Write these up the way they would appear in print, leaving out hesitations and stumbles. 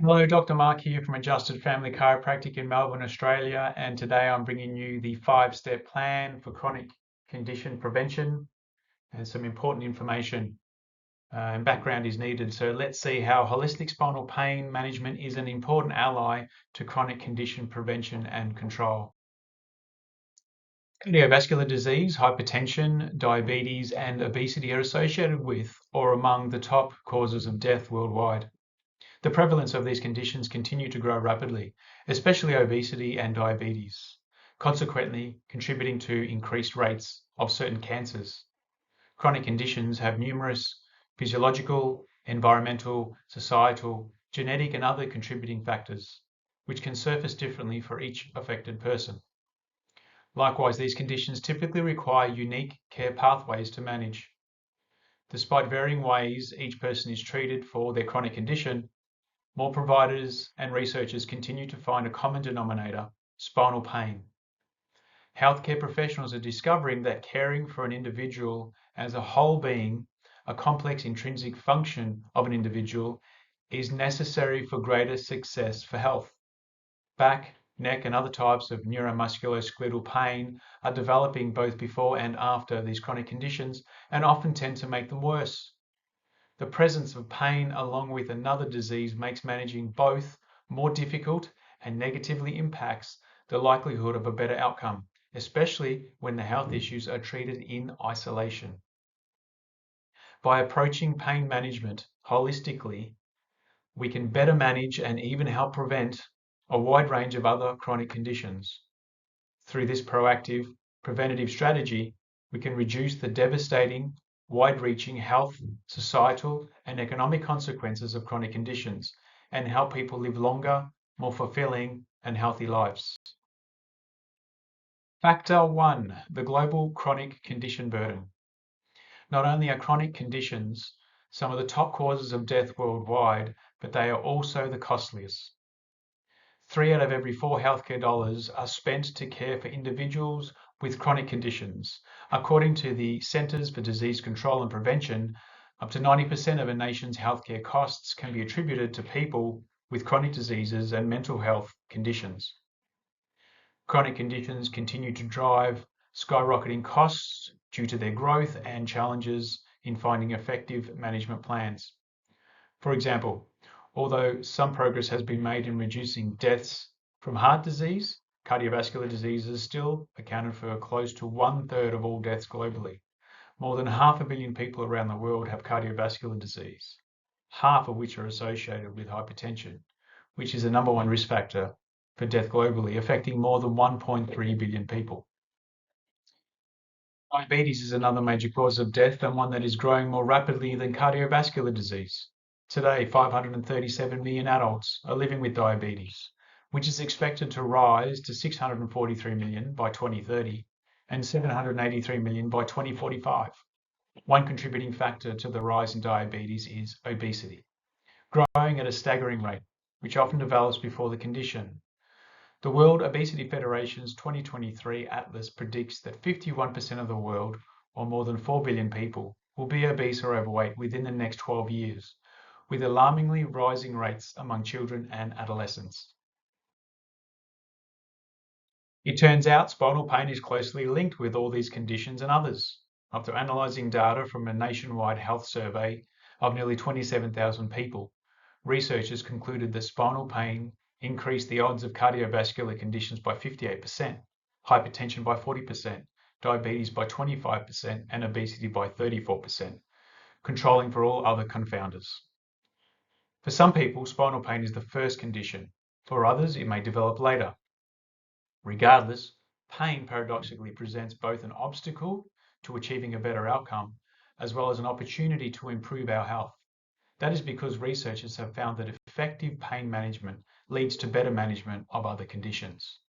Hello, Dr. Mark here from Adjusted Family Chiropractic in Melbourne, Australia, and today I'm bringing you the 5-step plan for chronic condition prevention and some important information and background is needed. So let's see how holistic spinal pain management is an important ally to chronic condition prevention and control. Cardiovascular disease, hypertension, diabetes, and obesity are associated with or among the top causes of death worldwide. The prevalence of these conditions continue to grow rapidly, especially obesity and diabetes, consequently contributing to increased rates of certain cancers. Chronic conditions have numerous physiological, environmental, societal, genetic, and other contributing factors, which can surface differently for each affected person. Likewise, these conditions typically require unique care pathways to manage. Despite varying ways each person is treated for their chronic condition, more providers and researchers continue to find a common denominator: spinal pain. Healthcare professionals are discovering that caring for an individual as a whole being, a complex intrinsic function of an individual, is necessary for greater success for health. Back, neck, and other types of neuromusculoskeletal pain are developing both before and after these chronic conditions and often tend to make them worse. The presence of pain along with another disease makes managing both more difficult and negatively impacts the likelihood of a better outcome, especially when the health issues are treated in isolation. By approaching pain management holistically, we can better manage and even help prevent a wide range of other chronic conditions. Through this proactive, preventative strategy, we can reduce the devastating, wide-reaching health, societal, and economic consequences of chronic conditions and help people live longer, more fulfilling, and healthy lives. Factor 1: the global chronic condition burden. Not only are chronic conditions some of the top causes of death worldwide, but they are also the costliest. 3 out of every 4 healthcare dollars are spent to care for individuals with chronic conditions. According to the Centers for Disease Control and Prevention, up to 90% of a nation's healthcare costs can be attributed to people with chronic diseases and mental health conditions. Chronic conditions continue to drive skyrocketing costs due to their growth and challenges in finding effective management plans. For example, although some progress has been made in reducing deaths from heart disease, cardiovascular diseases still accounted for close to 1/3 of all deaths globally. More than 500 million people around the world have cardiovascular disease, half of which are associated with hypertension, which is the number one risk factor for death globally, affecting more than 1.3 billion people. Diabetes is another major cause of death and one that is growing more rapidly than cardiovascular disease. Today, 537 million adults are living with diabetes, which is expected to rise to 643 million by 2030 and 783 million by 2045. One contributing factor to the rise in diabetes is obesity, growing at a staggering rate, which often develops before the condition. The World Obesity Federation's 2023 Atlas predicts that 51% of the world, or more than 4 billion people, will be obese or overweight within the next 12 years, with alarmingly rising rates among children and adolescents. It turns out spinal pain is closely linked with all these conditions and others. After analysing data from a nationwide health survey of nearly 27,000 people, researchers concluded that spinal pain increased the odds of cardiovascular conditions by 58%, hypertension by 40%, diabetes by 25%, and obesity by 34%, controlling for all other confounders. For some people, spinal pain is the first condition. For others, it may develop later. Regardless, pain paradoxically presents both an obstacle to achieving a better outcome, as well as an opportunity to improve our health. That is because researchers have found that effective pain management leads to better management of other conditions.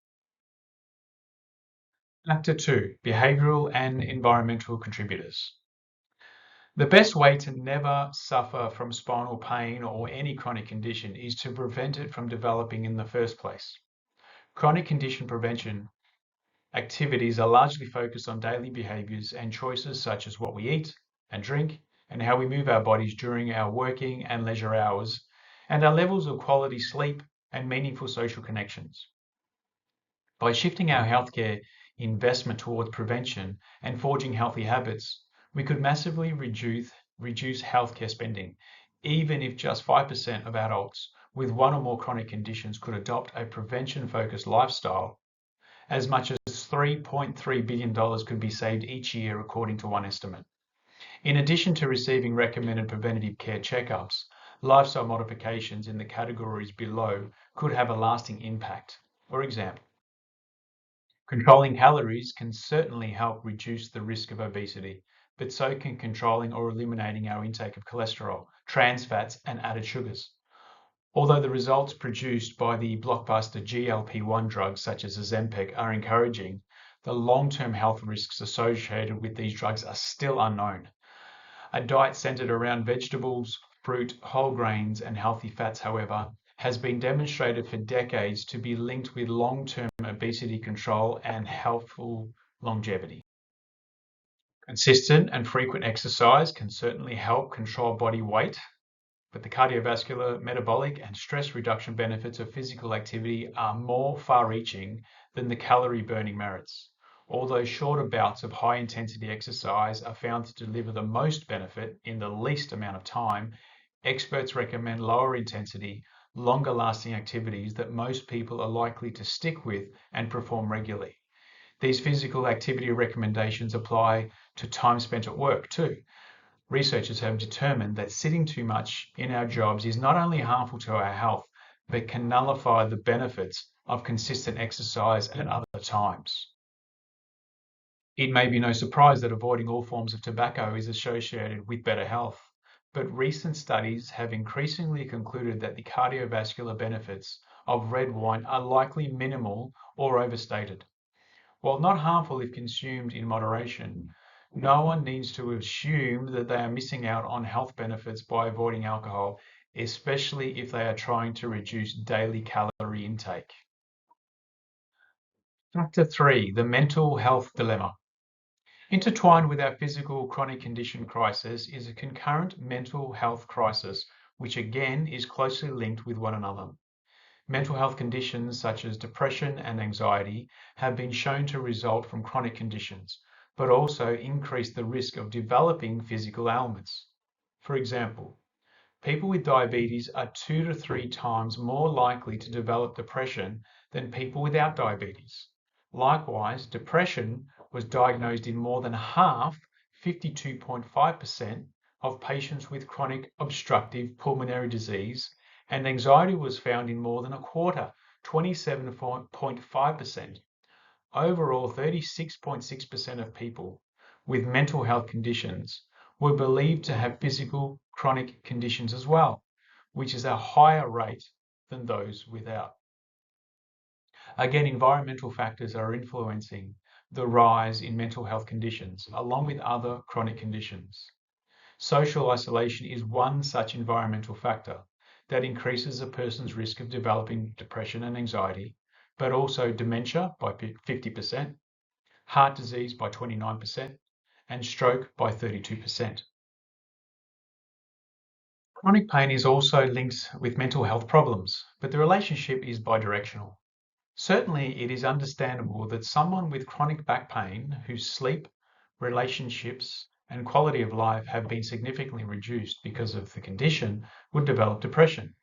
Factor 2: behavioural and environmental contributors. The best way to never suffer from spinal pain or any chronic condition is to prevent it from developing in the first place. Chronic condition prevention activities are largely focused on daily behaviours and choices such as what we eat and drink and how we move our bodies during our working and leisure hours, and our levels of quality sleep and meaningful social connections. By shifting our healthcare investment towards prevention and forging healthy habits, we could massively reduce healthcare spending, even if just 5% of adults with one or more chronic conditions could adopt a prevention-focused lifestyle. As much as $3.3 billion could be saved each year, according to one estimate. In addition to receiving recommended preventative care checkups, lifestyle modifications in the categories below could have a lasting impact. For example, controlling calories can certainly help reduce the risk of obesity, but so can controlling or eliminating our intake of cholesterol, trans fats, and added sugars. Although the results produced by the blockbuster GLP-1 drugs such as Ozempic are encouraging, the long-term health risks associated with these drugs are still unknown. A diet centered around vegetables, fruit, whole grains, and healthy fats, however, has been demonstrated for decades to be linked with long-term obesity control and healthful longevity. Consistent and frequent exercise can certainly help control body weight, but the cardiovascular, metabolic, and stress reduction benefits of physical activity are more far-reaching than the calorie-burning merits. Although shorter bouts of high-intensity exercise are found to deliver the most benefit in the least amount of time, experts recommend lower intensity, longer-lasting activities that most people are likely to stick with and perform regularly. These physical activity recommendations apply to time spent at work too. Researchers have determined that sitting too much in our jobs is not only harmful to our health, but can nullify the benefits of consistent exercise at other times. It may be no surprise that avoiding all forms of tobacco is associated with better health, but recent studies have increasingly concluded that the cardiovascular benefits of red wine are likely minimal or overstated. While not harmful if consumed in moderation, no one needs to assume that they are missing out on health benefits by avoiding alcohol, especially if they are trying to reduce daily calorie intake. Factor 3, the mental health dilemma. Intertwined with our physical chronic condition crisis is a concurrent mental health crisis, which again is closely linked with one another. Mental health conditions such as depression and anxiety have been shown to result from chronic conditions, but also increase the risk of developing physical ailments. For example, people with diabetes are 2 to 3 times more likely to develop depression than people without diabetes. Likewise, depression was diagnosed in more than half, 52.5%, of patients with chronic obstructive pulmonary disease, and anxiety was found in more than a quarter, 27.5%. Overall, 36.6% of people with mental health conditions were believed to have physical chronic conditions as well, which is a higher rate than those without. Again, environmental factors are influencing the rise in mental health conditions, along with other chronic conditions. Social isolation is one such environmental factor that increases a person's risk of developing depression and anxiety, but also dementia by 50%, heart disease by 29%, and stroke by 32%. Chronic pain is also linked with mental health problems, but the relationship is bidirectional. Certainly, it is understandable that someone with chronic back pain whose sleep, relationships, and quality of life have been significantly reduced because of the condition would develop depression.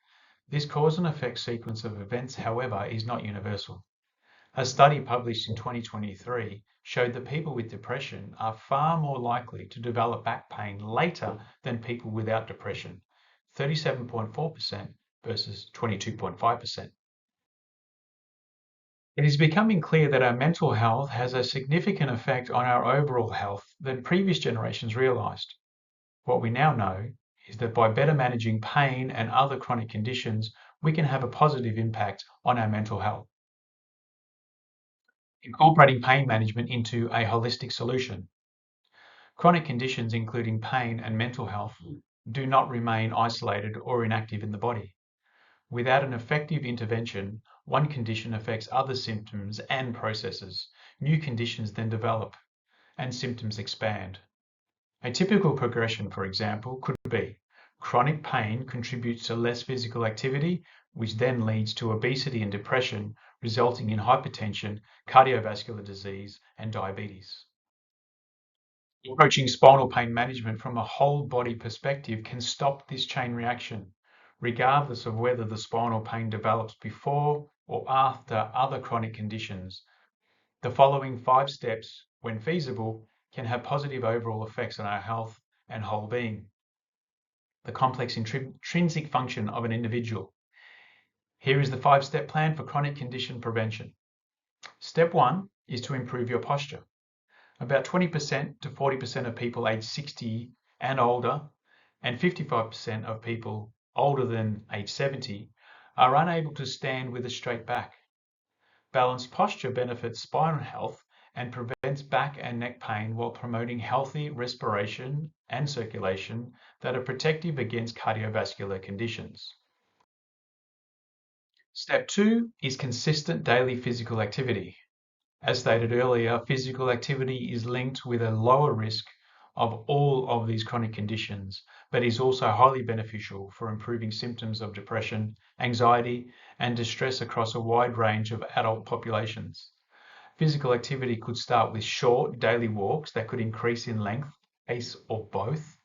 This cause and effect sequence of events, however, is not universal. A study published in 2023 showed that people with depression are far more likely to develop back pain later than people without depression, 37.4% versus 22.5%. It is becoming clear that our mental health has a significant effect on our overall health than previous generations realized. What we now know is that by better managing pain and other chronic conditions, we can have a positive impact on our mental health. Incorporating pain management into a holistic solution. Chronic conditions, including pain and mental health, do not remain isolated or inactive in the body. Without an effective intervention, one condition affects other symptoms and processes. New conditions then develop and symptoms expand. A typical progression, for example, could be Chronic pain contributes to less physical activity, which then leads to obesity and depression, resulting in hypertension, cardiovascular disease, and diabetes. Approaching spinal pain management from a whole body perspective can stop this chain reaction, regardless of whether the spinal pain develops before or after other chronic conditions. The following 5 steps, when feasible, can have positive overall effects on our health and whole being. The complex intrinsic function of an individual. Here is the 5-step plan for chronic condition prevention. Step 1 is to improve your posture. About 20% to 40% of people aged 60 and older, and 55% of people older than age 70, are unable to stand with a straight back. Balanced posture benefits spinal health and prevents back and neck pain while promoting healthy respiration and circulation that are protective against cardiovascular conditions. Step 2 is consistent daily physical activity. As stated earlier, physical activity is linked with a lower risk of all of these chronic conditions, but is also highly beneficial for improving symptoms of depression, anxiety, and distress across a wide range of adult populations. Physical activity could start with short daily walks that could increase in length, pace, or both.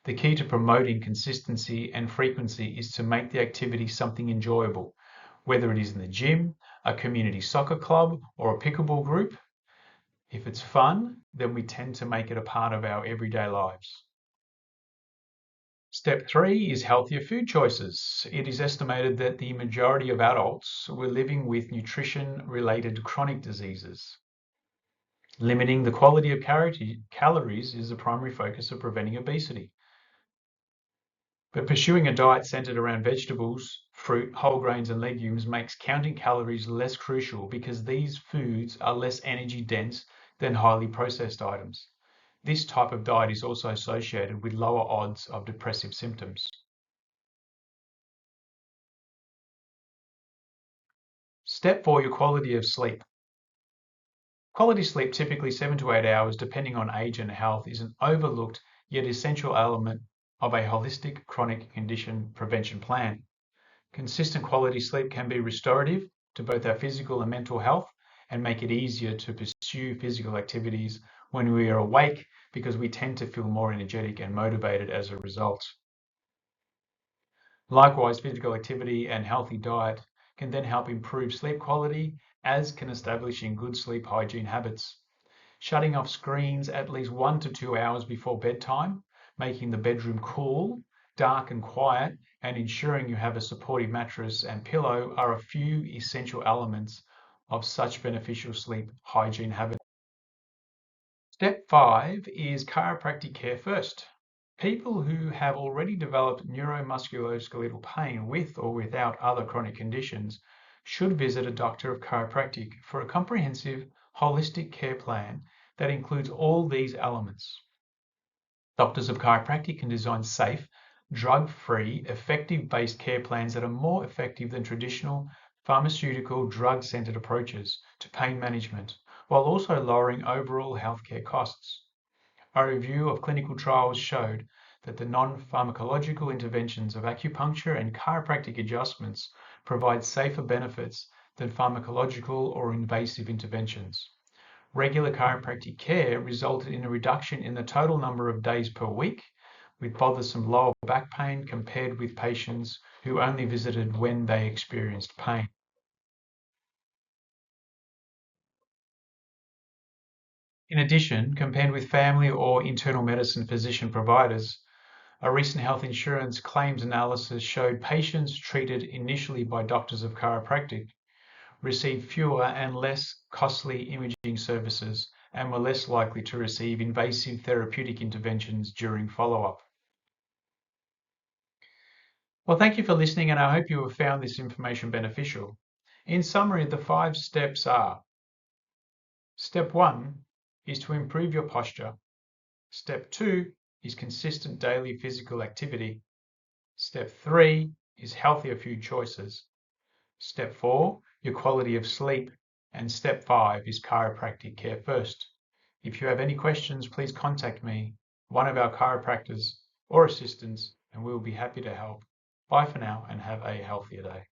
The key to promoting consistency and frequency is to make the activity something enjoyable, whether it is in the gym, a community soccer club, or a pickleball group. If it's fun, then we tend to make it a part of our everyday lives. Step 3 is healthier food choices. It is estimated that the majority of adults were living with nutrition-related chronic diseases. Limiting the quality of calories is the primary focus of preventing obesity. But pursuing a diet centered around vegetables, fruit, whole grains, and legumes makes counting calories less crucial because these foods are less energy dense than highly processed items. This type of diet is also associated with lower odds of depressive symptoms. Step 4, your quality of sleep. Quality sleep, typically 7 to 8 hours, depending on age and health, is an overlooked yet essential element of a holistic chronic condition prevention plan. Consistent quality sleep can be restorative to both our physical and mental health and make it easier to pursue physical activities when we are awake because we tend to feel more energetic and motivated as a result. Likewise, physical activity and healthy diet can then help improve sleep quality, as can establishing good sleep hygiene habits. Shutting off screens at least 1 to 2 hours before bedtime, making the bedroom cool, dark and quiet, and ensuring you have a supportive mattress and pillow are a few essential elements of such beneficial sleep hygiene habits. Step 5 is chiropractic care first. People who have already developed neuromusculoskeletal pain with or without other chronic conditions should visit a doctor of chiropractic for a comprehensive, holistic care plan that includes all these elements. Doctors of chiropractic can design safe, drug-free, effective-based care plans that are more effective than traditional pharmaceutical drug-centered approaches to pain management, while also lowering overall healthcare costs. A review of clinical trials showed that the non-pharmacological interventions of acupuncture and chiropractic adjustments provide safer benefits than pharmacological or invasive interventions. Regular chiropractic care resulted in a reduction in the total number of days per week with bothersome lower back pain compared with patients who only visited when they experienced pain. In addition, compared with family or internal medicine physician providers, a recent health insurance claims analysis showed patients treated initially by doctors of chiropractic received fewer and less costly imaging services and were less likely to receive invasive therapeutic interventions during follow-up. Well, thank you for listening, and I hope you have found this information beneficial. In summary, the 5 steps are: Step 1 is to improve your posture. Step 2 is consistent daily physical activity. Step 3 is healthier food choices. Step 4, your quality of sleep. And step 5 is chiropractic care first. If you have any questions, please contact me, one of our chiropractors or assistants, and we will be happy to help. Bye for now and have a healthier day.